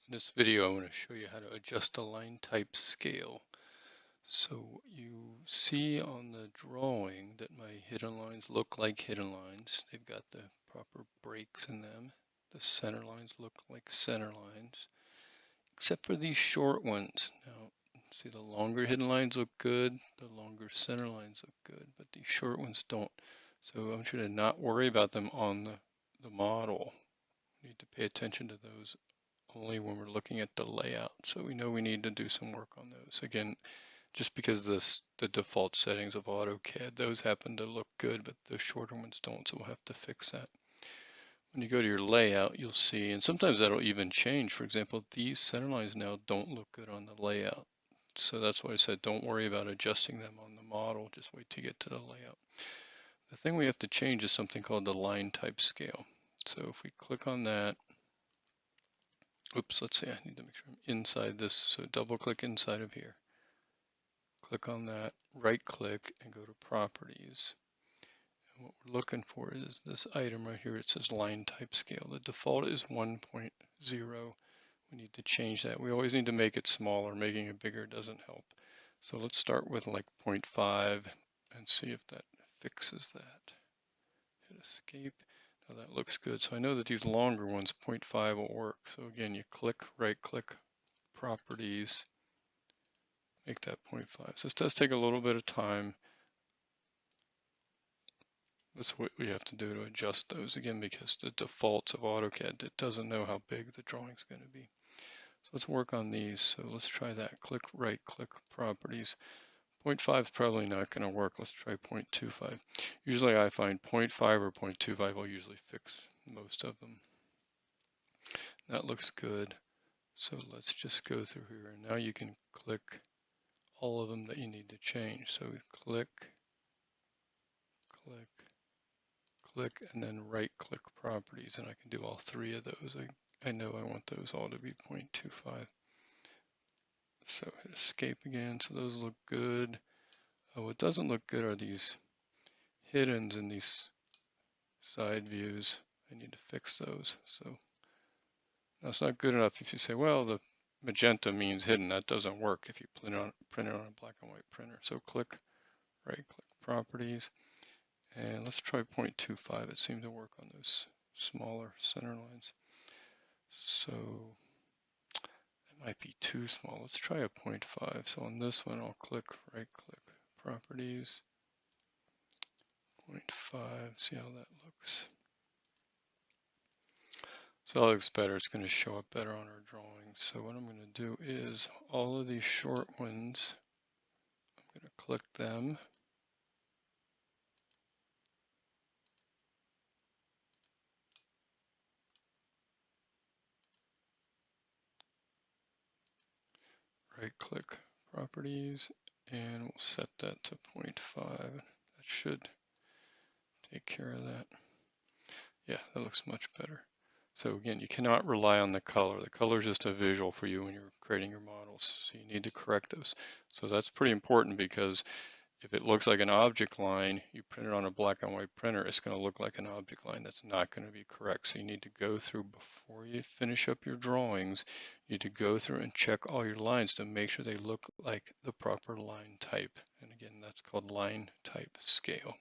In this video, I'm going to show you how to adjust a line type scale. So you see on the drawing that my hidden lines look like hidden lines. They've got the proper breaks in them. The center lines look like center lines, except for these short ones. Now, see, the longer hidden lines look good, the longer center lines look good, but these short ones don't. So I want you to not worry about them on the model. You need to pay attention to those only when we're looking at the layout. So we know we need to do some work on those. Again, just because the default settings of AutoCAD, those happen to look good, but the shorter ones don't, so we'll have to fix that. When you go to your layout, you'll see, and sometimes that'll even change. For example, these center lines now don't look good on the layout. So that's why I said don't worry about adjusting them on the model, just wait to get to the layout. The thing we have to change is something called the line type scale. So if we click on that, oops, let's see, I need to make sure I'm inside this. So double click inside of here. Click on that, right click and go to properties. And what we're looking for is this item right here. It says line type scale. The default is 1.0. We need to change that. We always need to make it smaller. Making it bigger doesn't help. So let's start with like 0.5 and see if that fixes that. Hit escape. Now that looks good. So I know that these longer ones, 0.5 will work. So again, you click, right click, properties, make that 0.5. So this does take a little bit of time. That's what we have to do to adjust those again, because the defaults of AutoCAD, it doesn't know how big the drawing's going to be. So let's work on these. So let's try that. Click, right click, properties. 0.5 is probably not going to work. Let's try 0.25. Usually I find 0.5 or 0.25 will usually fix most of them. That looks good. So let's just go through here. And now you can click all of them that you need to change. So click, click, click, and then right click properties. And I can do all three of those. I know I want those all to be 0.25. So hit escape again. So those look good. What doesn't look good are these hiddens in these side views. I need to fix those. So that's not good enough if you say, well, the magenta means hidden. That doesn't work if you print it on a black and white printer. So click, right click properties, and let's try 0.25. It seemed to work on those smaller center lines. So it might be too small. Let's try a 0.5. So on this one, I'll click, right click properties, 0.5, see how that looks. So that looks better. It's going to show up better on our drawing. So what I'm going to do is all of these short ones, I'm going to click them. Right click properties, and we'll set that to 0.5. That should take care of that. Yeah, that looks much better. So again, you cannot rely on the color. The color is just a visual for you when you're creating your models. So you need to correct those. So that's pretty important, because if it looks like an object line, you print it on a black and white printer, it's going to look like an object line. That's not going to be correct. So you need to go through, before you finish up your drawings, you need to go through and check all your lines to make sure they look like the proper line type. And again, that's called line type scale.